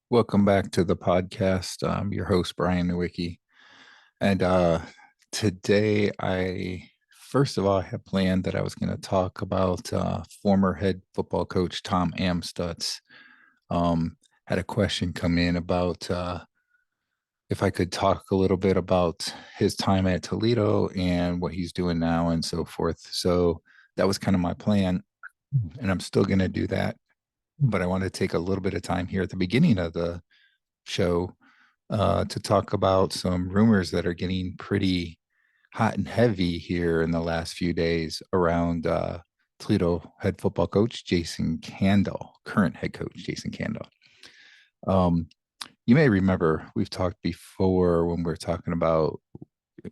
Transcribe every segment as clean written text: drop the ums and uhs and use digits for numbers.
Welcome back to the podcast. I'm your host, Brian Nowicki. And today, first of all, I had planned that I was going to talk about former head football coach Tom Amstutz. Had a question come in about if I could talk a little bit about his time at Toledo and what he's doing now and so forth. So that was kind of my plan, and I'm still going to do that. But I want to take a little bit of time here at the beginning of the show to talk about some rumors that are getting pretty hot and heavy here in the last few days around Toledo head football coach Jason Candle, current head coach Jason Candle. Um, you may remember we've talked before when we are talking about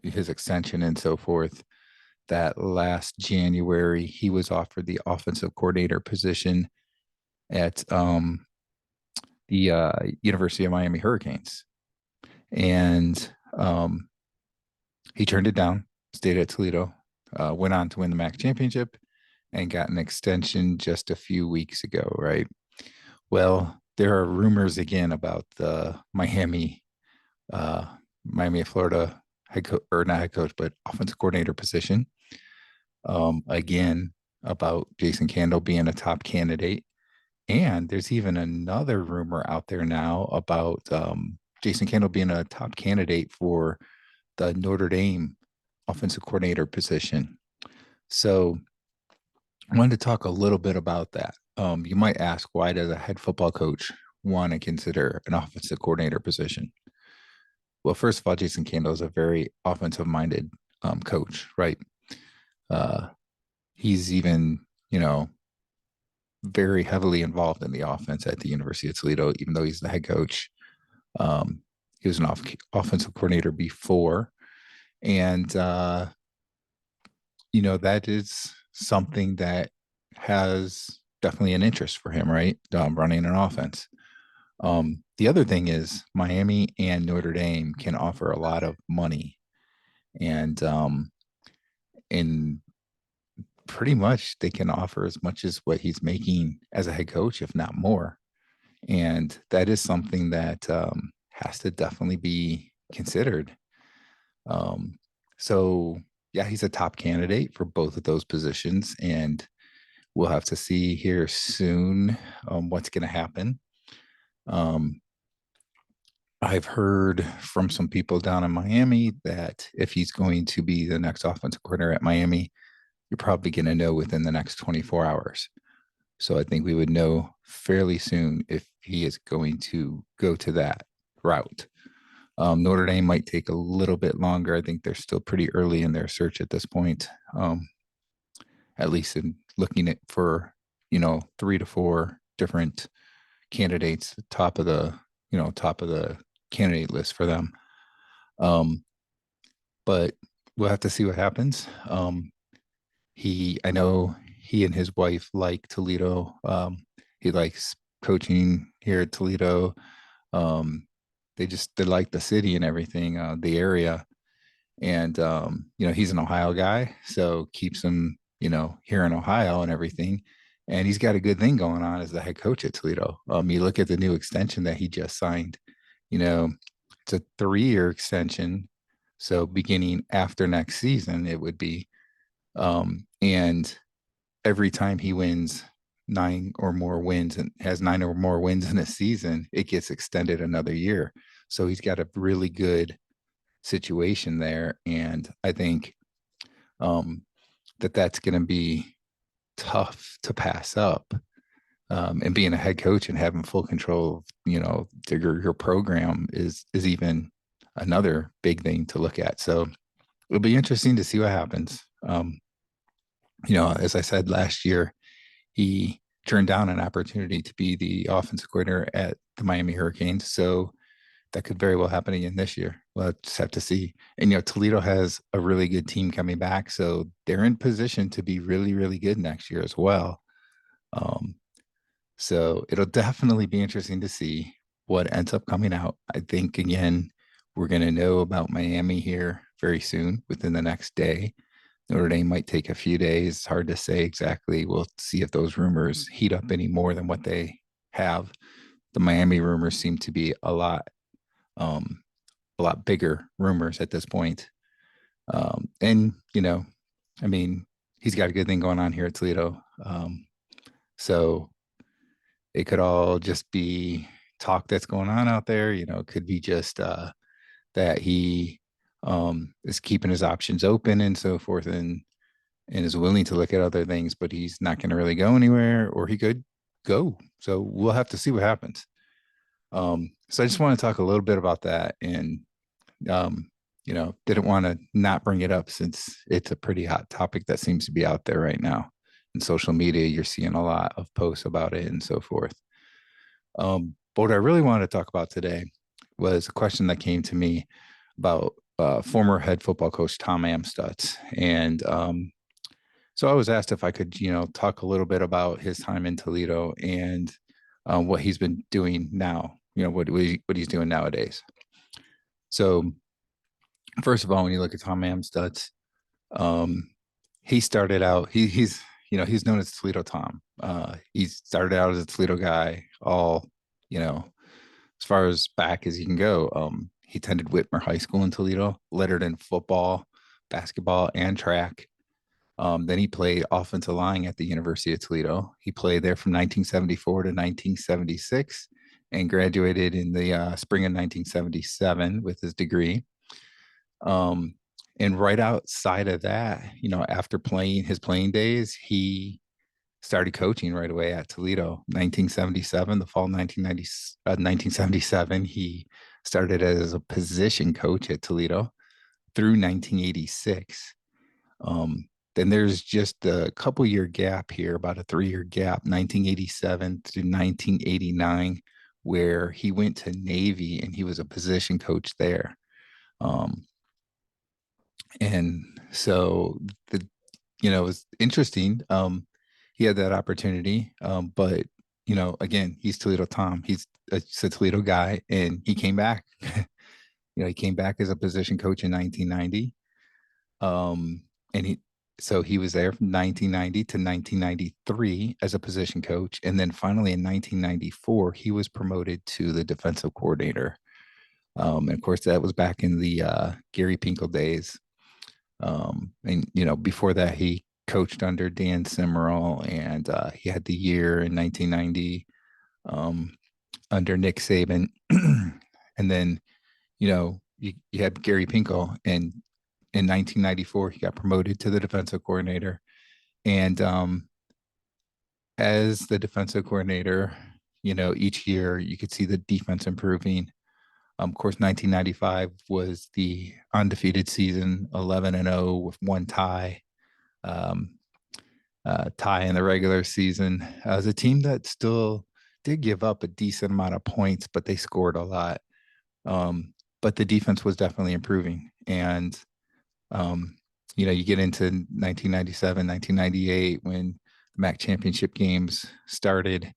his extension and so forth, that last January he was offered the offensive coordinator position at the University of Miami Hurricanes. And he turned it down, stayed at Toledo, went on to win the MAC championship, and got an extension just a few weeks ago, right? Well, there are rumors again about the uh, Miami of Florida head coach, or not head coach, but offensive coordinator position. Again, about Jason Candle being a top candidate. And there's even another rumor out there now about Jason Candle being a top candidate for the Notre Dame offensive coordinator position. So I wanted to talk a little bit about that. You might ask, why does a head football coach want to consider an offensive coordinator position? Well, first of all, Jason Candle is a very offensive minded coach, right? Uh, he's even, very heavily involved in the offense at the University of Toledo, even though he's the head coach. He was an offensive coordinator before. And, that is something that has definitely an interest for him, right? Running an offense. The other thing is Miami and Notre Dame can offer a lot of money, and in pretty much they can offer as much as what he's making as a head coach, if not more. And that is something that has to definitely be considered. Um, so, yeah, he's a top candidate for both of those positions. And we'll have to see here soon what's going to happen. Um, I've heard from some people down in Miami that if he's going to be the next offensive coordinator at Miami, you're probably going to know within the next 24 hours. So I think we would know fairly soon if he is going to go to that route. Notre Dame might take a little bit longer. I think they're still pretty early in their search at this point, at least in looking at for 3 to 4 different candidates, top of the candidate list for them. But we'll have to see what happens. I know he and his wife like Toledo. He likes coaching here at Toledo. They like the city and everything, the area. And he's an Ohio guy, so keeps him, here in Ohio and everything. And he's got a good thing going on as the head coach at Toledo. You look at the new extension that he just signed. It's a 3-year extension. So beginning after next season, it would be. And every time he wins 9 or more wins and has 9 or more wins in a season, it gets extended another year. So he's got a really good situation there. And I think that's going to be tough to pass up. And being a head coach and having full control of, your program is even another big thing to look at. So it'll be interesting to see what happens. As I said last year, he turned down an opportunity to be the offensive coordinator at the Miami Hurricanes. So that could very well happen again this year. We'll just have to see. And, Toledo has a really good team coming back. So they're in position to be really, really good next year as well. So it'll definitely be interesting to see what ends up coming out. I think, again, we're going to know about Miami here very soon within the next day. Notre Dame might take a few days. It's hard to say exactly. We'll see if those rumors heat up any more than what they have. the Miami rumors seem to be a lot bigger rumors at this point. And I mean, he's got a good thing going on here at Toledo. So it could all just be talk that's going on out there. It could be just that he is keeping his options open and so forth, and is willing to look at other things, but he's not going to really go anywhere, or he could go. So we'll have to see what happens. So I just want to talk a little bit about that, and didn't want to not bring it up since it's a pretty hot topic that seems to be out there right now. In social media, you're seeing a lot of posts about it and so forth. But what I really wanted to talk about today was a question that came to me about former head football coach Tom Amstutz. And so I was asked if I could, talk a little bit about his time in Toledo and what he's been doing now, what he's doing nowadays. So first of all, when you look at Tom Amstutz, he started out, he's known as Toledo Tom. He started out as a Toledo guy, all, as far as back as you can go. He attended Whitmer High School in Toledo, lettered in football, basketball, and track. Then he played offensive line at the University of Toledo. He played there from 1974 to 1976 and graduated in the spring of 1977 with his degree. And right outside of that, after playing his playing days, he started coaching right away at Toledo. 1977, the fall 1977, he started as a position coach at Toledo through 1986. Then there's just a couple year gap here, about a 3-year gap, 1987 to 1989, where he went to Navy and he was a position coach there. And so it was interesting. He had that opportunity. But again, he's Toledo Tom. He's a Toledo guy, and he came back. He came back as a position coach in 1990. And he was there from 1990 to 1993 as a position coach. And then finally in 1994, he was promoted to the defensive coordinator. And of course, that was back in the Gary Pinkel days. And before that, he coached under Dan Simmerall, and he had the year in 1990 under Nick Saban. And then, you had Gary Pinkel, and in 1994, he got promoted to the defensive coordinator. And as the defensive coordinator, each year you could see the defense improving. Of course, 1995 was the undefeated season, 11-0 with one tie, tie in the regular season. It was a team that still did give up a decent amount of points, but they scored a lot. But the defense was definitely improving. And, you get into 1997, 1998, when the MAC championship games started,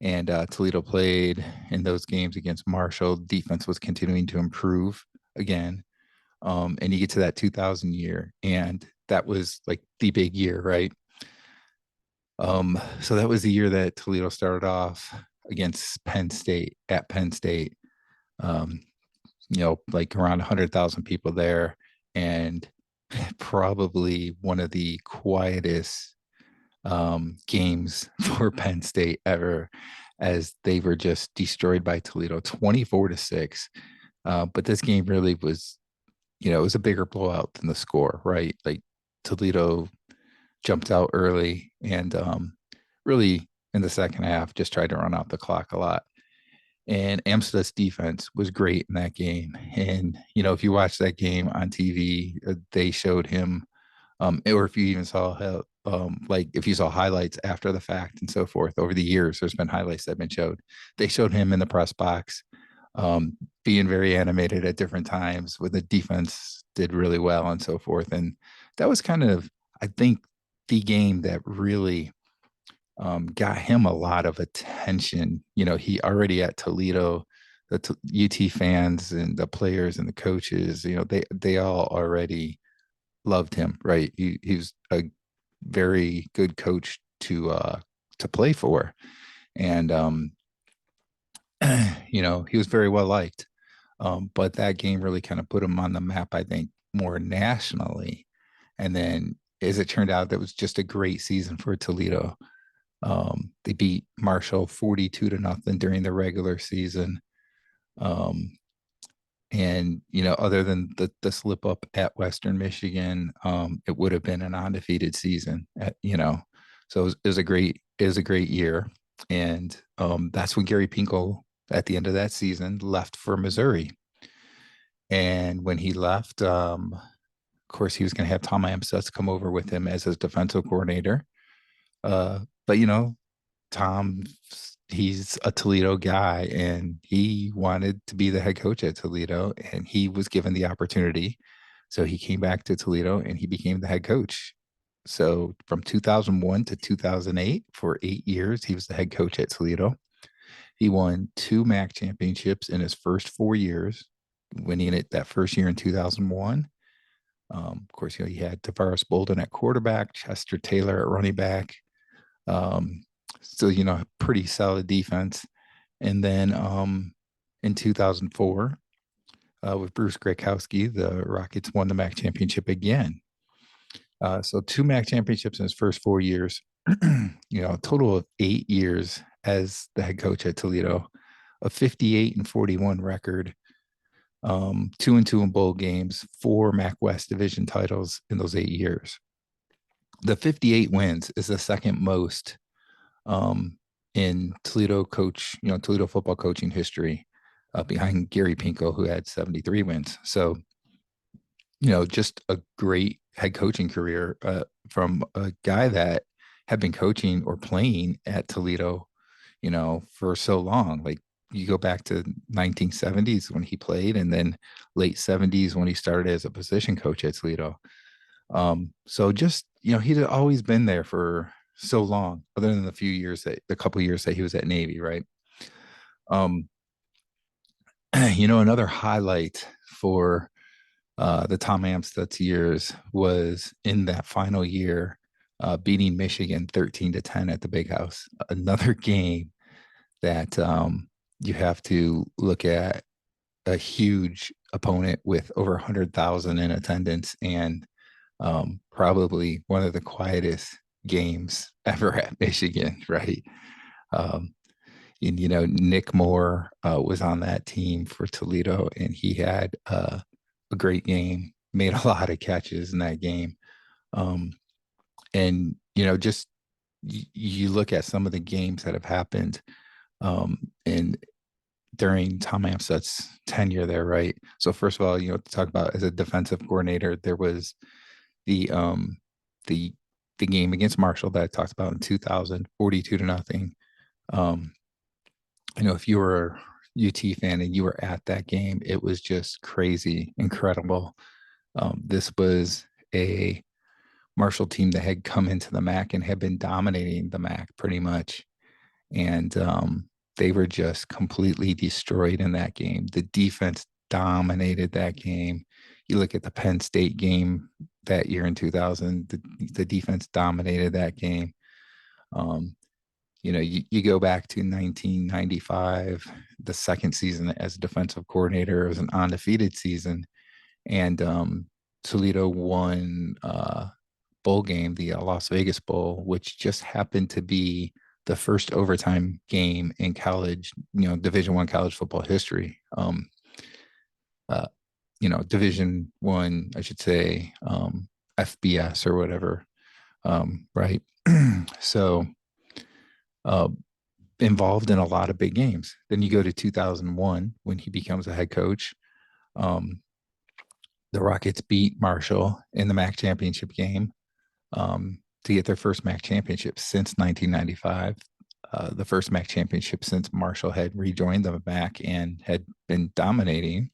and Toledo played in those games against Marshall. Defense was continuing to improve again. And you get to that 2000 year, and that was like the big year, right? So that was the year that Toledo started off against Penn State at Penn State. Like around 100,000 people there, and probably one of the quietest games for Penn State ever, as they were just destroyed by Toledo 24-6. But this game really was, it was a bigger blowout than the score, right? Like Toledo jumped out early and really in the second half just tried to run out the clock a lot. And Amsterdam's defense was great in that game. And, if you watch that game on TV, they showed him, or if you even saw how, like if you saw highlights after the fact and so forth over the years, there's been highlights that have been showed. They showed him in the press box, being very animated at different times, where the defense did really well and so forth. And that was kind of, I think, the game that really got him a lot of attention. He already at Toledo, the UT fans and the players and the coaches, they all already loved him, right? He was a very good coach to play for. And He was very well liked. But that game really kind of put him on the map, I think, more nationally. And then, as it turned out, that was just a great season for Toledo. They beat Marshall 42-0 during the regular season. Um, and other than the slip up at Western Michigan, it would have been an undefeated season. So it was a great year, and that's when Gary Pinkel at the end of that season left for Missouri. And when he left, of course, he was going to have Tom Amstutz come over with him as his defensive coordinator. But Tom, he's a Toledo guy, and he wanted to be the head coach at Toledo, and he was given the opportunity. So he came back to Toledo and he became the head coach. So from 2001 to 2008, for 8 years, he was the head coach at Toledo. He won two MAC championships in his first 4 years, winning it that first year in 2001. Of course, he had Tavares Bolden at quarterback, Chester Taylor at running back. So, pretty solid defense. And then in 2004, with Bruce Grakowski, the Rockets won the MAC championship again. So two MAC championships in his first 4 years, a total of 8 years as the head coach at Toledo, a 58-41 record, 2-2 in bowl games, four MAC West division titles in those 8 years. The 58 wins is the second most in Toledo football coaching history, behind Gary Pinkel, who had 73 wins. So, just a great head coaching career from a guy that had been coaching or playing at Toledo, for so long. Like, you go back to 1970s when he played, and then late 70s when he started as a position coach at Toledo. So just, he'd always been there for so long, other than the couple years that he was at Navy, right? Um, another highlight for the Tom Amstutz years was in that final year, beating Michigan 13-10 at the Big House. Another game that you have to look at, a huge opponent with over 100,000 in attendance, and probably one of the quietest games ever at Michigan, right? And Nick Moore was on that team for Toledo, and he had a great game, made a lot of catches in that game. And just you look at some of the games that have happened, and during Tom Amstutz's tenure there, right? So first of all, to talk about as a defensive coordinator, there was the the the game against Marshall that I talked about in 2000, 42-0. If you were a UT fan and you were at that game, it was just crazy, incredible. This was a Marshall team that had come into the MAC and had been dominating the MAC pretty much. And they were just completely destroyed in that game. The defense dominated that game. You look at the Penn State game that year in 2000, the defense dominated that game. You go back to 1995, the second season as a defensive coordinator. It was an undefeated season, and Toledo won bowl game, the Las Vegas Bowl, which just happened to be the first overtime game in college, Division I college football history. Division I, I should say, FBS or whatever, right? So, involved in a lot of big games. Then you go to 2001 when he becomes a head coach. The Rockets beat Marshall in the MAC championship game to get their first MAC championship since 1995. The first MAC championship since Marshall had rejoined the MAC and had been dominating.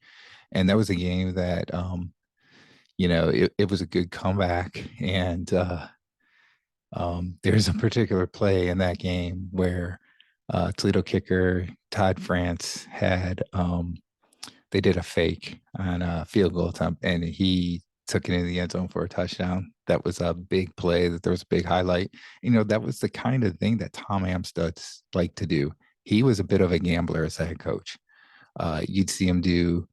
And that was a game that, it was a good comeback. And there's a particular play in that game where Toledo kicker Todd France had they did a fake on a field goal attempt, and he took it in the end zone for a touchdown. That was a big play. That there was a big highlight. That was the kind of thing that Tom Amstutz liked to do. he was a bit of a gambler as a head coach. You'd see him do,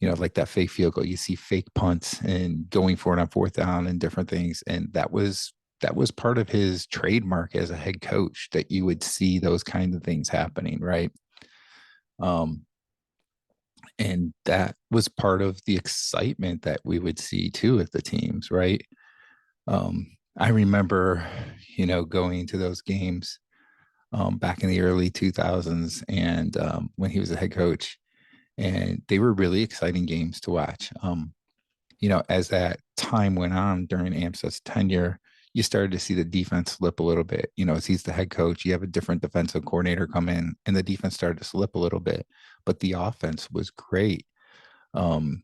like that fake field goal. You see fake punts and going for it on fourth down and different things. And that was part of his trademark as a head coach, that you would see those kinds of things happening, right? Um, and that was part of the excitement that we would see too at the teams, right? I remember, going to those games back in the early 2000s, and when he was a head coach, and they were really exciting games to watch. As that time went on during Amstut's tenure, you started to see the defense slip a little bit. As he's the head coach, you have a different defensive coordinator come in, and the defense started to slip a little bit, but the offense was great. Um,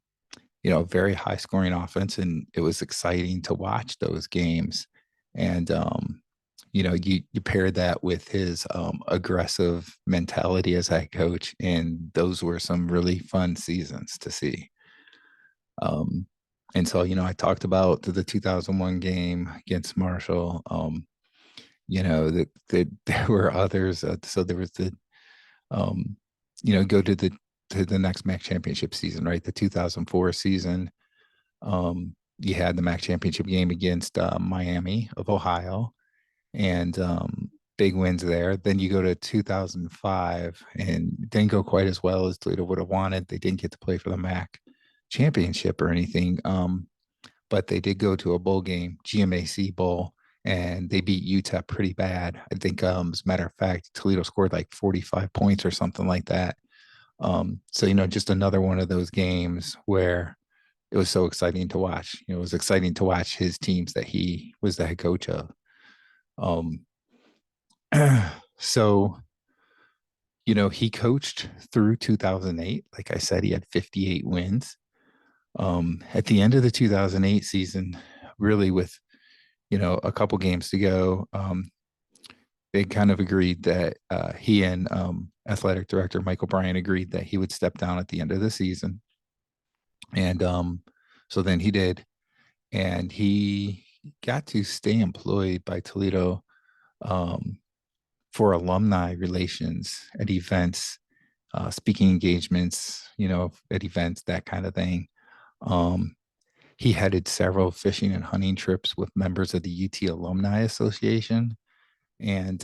very high scoring offense, and it was exciting to watch those games. And you pair that with his aggressive mentality as head coach, and those were some really fun seasons to see. Um, and so, I talked about the 2001 game against Marshall. That there were others. So there was um, go to the next MAC championship season, right? The 2004 season. You had the MAC championship game against Miami of Ohio, and big wins there. Then you go to 2005, and didn't go quite as well as Toledo would have wanted. They didn't get to play for the MAC championship or anything, but they did go to a bowl game, GMAC Bowl, and they beat UTEP pretty bad. I think, as a matter of fact, Toledo scored like 45 points or something like that. So, just another one of those games where it was so exciting to watch. It was exciting to watch his teams that he was the head coach of. Um, so, he coached through 2008. Like I said, he had 58 wins. At the end of the 2008 season, really with, a couple games to go, they kind of agreed that he and athletic director Michael Bryan agreed that he would step down at the end of the season. And so then he did. And he got to stay employed by Toledo for alumni relations at events, speaking engagements, at events, that kind of thing. Um, he headed several fishing and hunting trips with members of the UT Alumni Association, and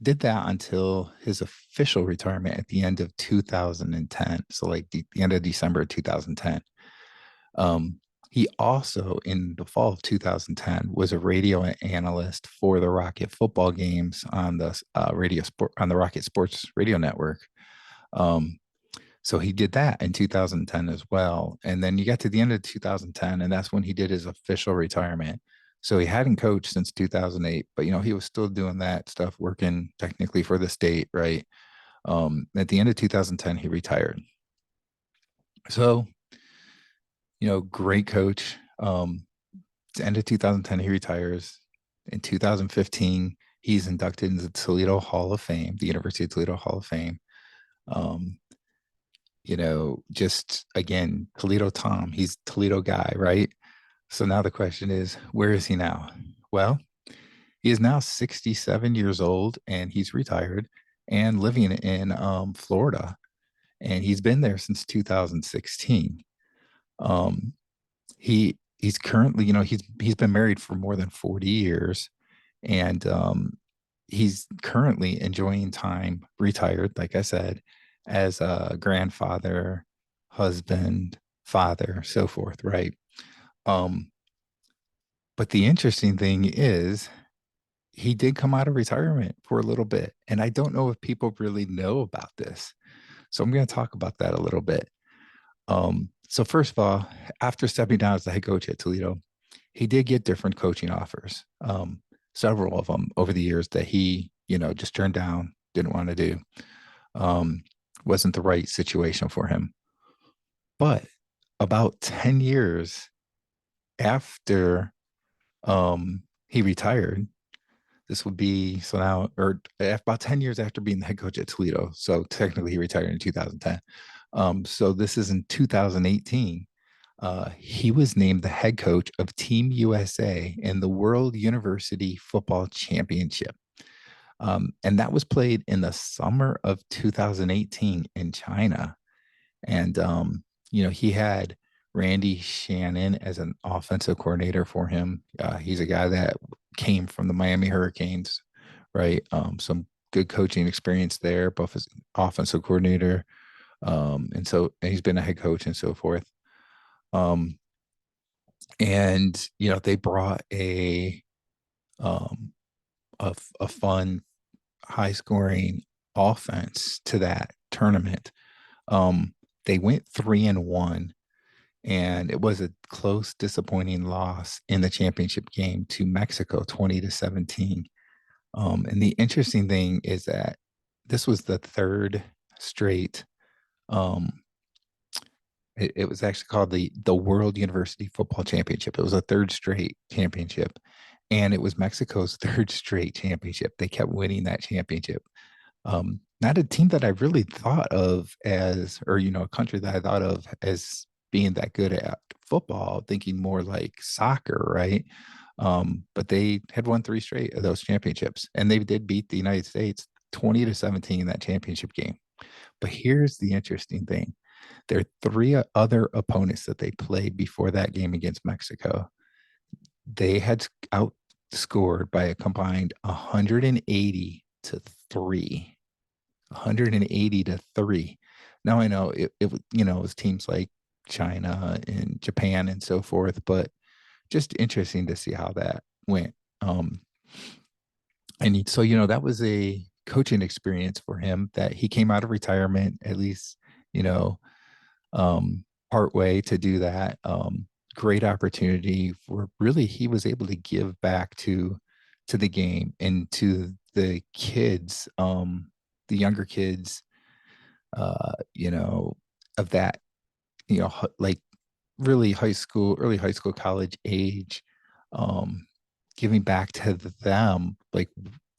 did that until his official retirement at the end of 2010. So, like the end of December of 2010. Um, he also, in the fall of 2010, was a radio analyst for the Rocket football games on the radio sport on the Rocket Sports Radio Network. So he did that in 2010 as well. And then you got to the end of 2010, and that's when he did his official retirement. So he hadn't coached since 2008, but he was still doing that stuff, working technically for the state, right? At the end of 2010, he retired. So, great coach. The end of 2010, he retires. In 2015, he's inducted into the Toledo Hall of Fame, the University of Toledo Hall of Fame. Just again, Toledo Tom, he's Toledo guy, right? So now the question is, where is he now? Well, he is now 67 years old, and he's retired and living in Florida. And he's been there since 2016. He's currently, he's been married for more than 40 years, and he's currently enjoying time retired, like I said, as a grandfather, husband, father, so forth, right? But the interesting thing is, he did come out of retirement for a little bit, and I don't know if people really know about this. So I'm going to talk about that a little bit. So first of all, after stepping down as the head coach at Toledo, he did get different coaching offers, several of them over the years that he, just turned down, didn't want to do. Wasn't the right situation for him. But about 10 years after he retired, this would be so now, or about 10 years after being the head coach at Toledo. So technically he retired in 2010. So this is in 2018. He was named the head coach of Team USA in the World University Football Championship. And that was played in the summer of 2018 in China. And, he had Randy Shannon as an offensive coordinator for him. He's a guy that came from the Miami Hurricanes, right? Some good coaching experience there, both as offensive coordinator. And he's been a head coach and so forth. Um, and, they brought um, a fun, high scoring offense to that tournament. They went 3-1, and it was a close, disappointing loss in the championship game to Mexico, 20-17. And the interesting thing is that this was the third straight. Um, it was actually called the World University Football Championship. It was a third straight championship, and it was Mexico's third straight championship. They kept winning that championship. Not a team that I really thought of as, or a country that I thought of as being that good at football, thinking more like soccer, right? But they had won three straight of those championships, and they did beat the United States 20-17 in that championship game. But here's the interesting thing: there are three other opponents that they played before that game against Mexico. They had outscored by a combined 180-3. 180-3. Now I know it was teams like China and Japan and so forth, but just interesting to see how that went. And so that was a coaching experience for him, that he came out of retirement, at least, you know, part way to do that. Great opportunity for, really, he was able to give back to the game and to the kids, the younger kids, of that, like really early high school, college age, um, giving back to them, like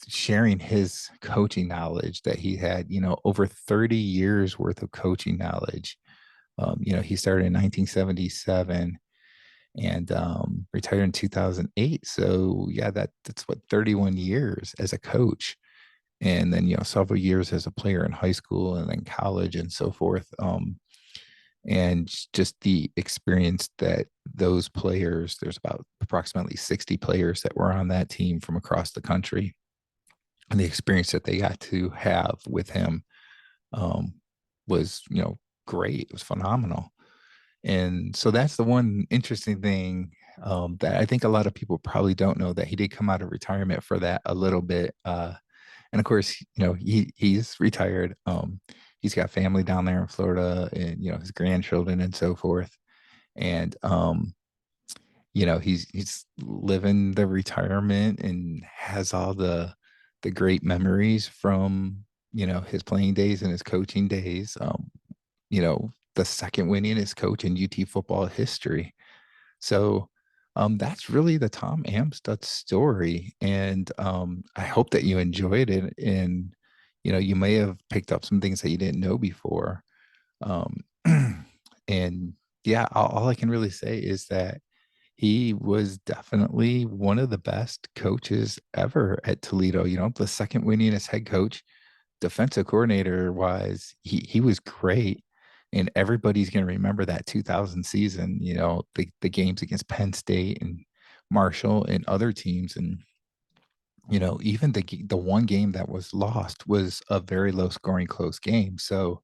sharing his coaching knowledge that he had, over 30 years worth of coaching knowledge. He started in 1977 and retired in 2008. So yeah, that's what, 31 years as a coach. And then, several years as a player in high school and then college and so forth. And just the experience that those players, there's about approximately 60 players that were on that team from across the country, and the experience that they got to have with him, um, was, great. It was phenomenal. And so that's the one interesting thing, that I think a lot of people probably don't know, that he did come out of retirement for that a little bit. And of course, he's retired. He's got family down there in Florida, and his grandchildren and so forth. And he's living the retirement and has all the great memories from his playing days and his coaching days. The second winningest coach in UT football history. So that's really the Tom Amstutz story. And I hope that you enjoyed it. And, you may have picked up some things that you didn't know before. Um, and yeah, all I can really say is that he was definitely one of the best coaches ever at Toledo. The second winningest head coach, defensive coordinator wise, he was great. And everybody's going to remember that 2000 season, the games against Penn State and Marshall and other teams. And, even the one game that was lost was a very low scoring close game. So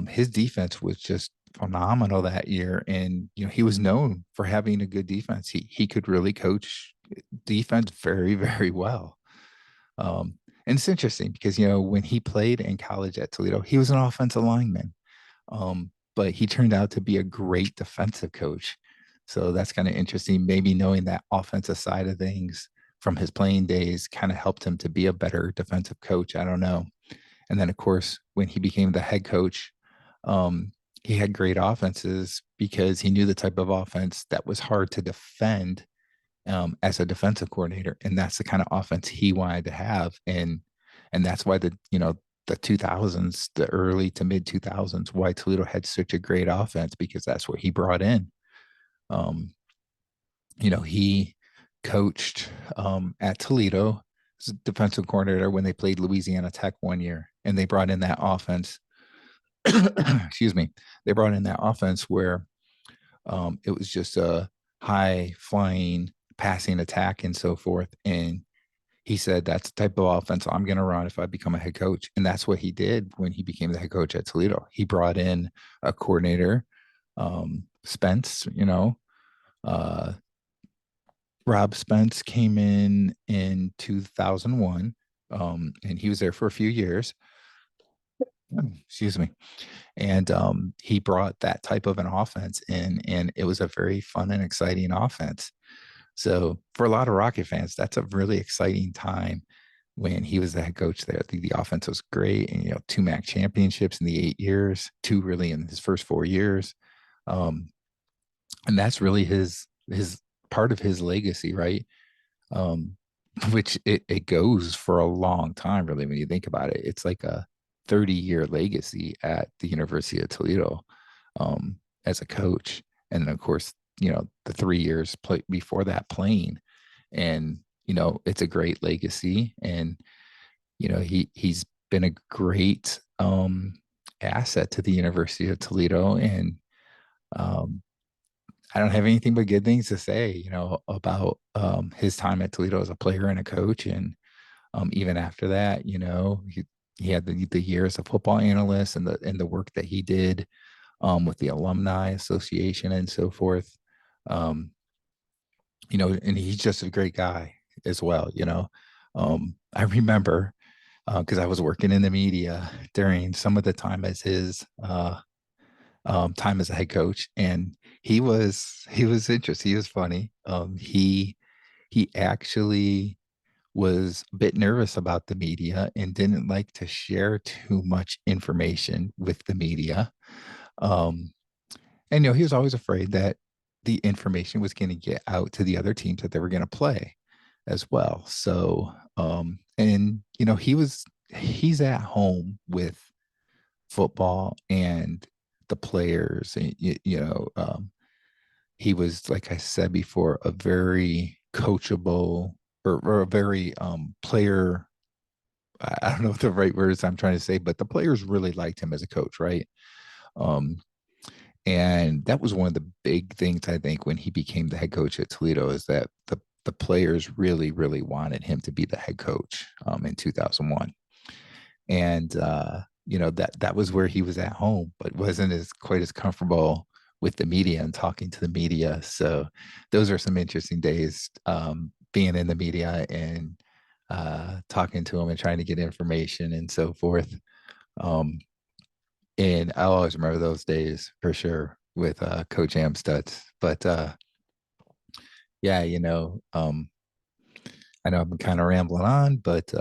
his defense was just phenomenal that year. And, he was known for having a good defense. He could really coach defense very, very well. And it's interesting because, when he played in college at Toledo, he was an offensive lineman. But he turned out to be a great defensive coach. So that's kind of interesting. Maybe knowing that offensive side of things from his playing days kind of helped him to be a better defensive coach. I don't know. And then, of course, when he became the head coach, he had great offenses because he knew the type of offense that was hard to defend, as a defensive coordinator. And that's the kind of offense he wanted to have. And that's why the 2000s, the early to mid 2000s, why Toledo had such a great offense, because that's what he brought in. Um, he coached, at Toledo defensive coordinator when they played Louisiana Tech one year, and they brought in that offense. Excuse me. They brought in that offense where it was just a high flying passing attack and so forth. And he said that's the type of offense I'm going to run if I become a head coach. And that's what he did when he became the head coach at Toledo. He brought in a coordinator, Spence, uh, Rob Spence came in 2001, and he was there for a few years. Excuse me. And he brought that type of an offense in, and it was a very fun and exciting offense. So for a lot of Rocket fans, that's a really exciting time when he was the head coach there. I think the offense was great, and two MAC championships in the 8 years, two really in his first 4 years, and that's really his part of his legacy, right? um, which it goes for a long time, really, when you think about it. It's like a 30-year legacy at the University of Toledo, as a coach. And then, of course, the 3 years before that playing. And, it's a great legacy. And, he's been a great asset to the University of Toledo. And um, I don't have anything but good things to say, about his time at Toledo as a player and a coach. And even after that, he had the year as a football analyst, and the work that he did with the Alumni Association and so forth. Um, and he's just a great guy as well. I remember because I was working in the media during some of the time as his time as a head coach, and he was interesting. He was funny. He actually was a bit nervous about the media and didn't like to share too much information with the media. Um, and he was always afraid that the information was going to get out to the other teams that they were going to play as well. So, and he's at home with football and the players, and he was, like I said before, a very coachable, or a very player. I don't know what the right words I'm trying to say, but the players really liked him as a coach, right? Um, and that was one of the big things, I think, when he became the head coach at Toledo, is that the players really, really wanted him to be the head coach in 2001. And that was where he was at home, but wasn't as quite as comfortable with the media and talking to the media. So those are some interesting days, being in the media and talking to him and trying to get information and so forth. Um, and I'll always remember those days for sure with Coach Amstutz. But yeah, I know I'm kind of rambling on, but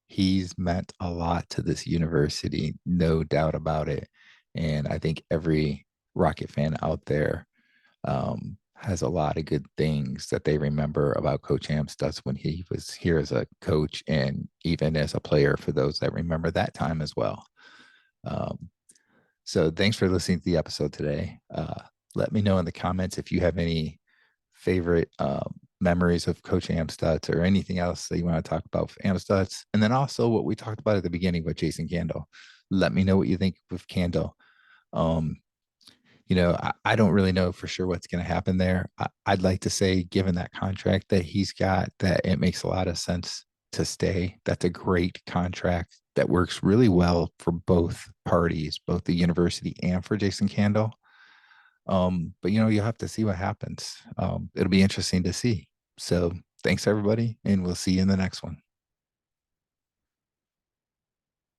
he's meant a lot to this university, no doubt about it. And I think every Rocket fan out there has a lot of good things that they remember about Coach Amstutz when he was here as a coach, and even as a player, for those that remember that time as well. Um, so thanks for listening to the episode today. Let me know in the comments if you have any favorite memories of Coach Amstutz, or anything else that you want to talk about with Amstutz. And then also what we talked about at the beginning with Jason Candle. Let me know what you think with Candle. Um, I don't really know for sure what's going to happen there. I'd like to say, given that contract that he's got, that it makes a lot of sense to stay. That's a great contract that works really well for both parties, both the university and for Jason Candle. But you'll have to see what happens. It'll be interesting to see. So thanks everybody, and we'll see you in the next one.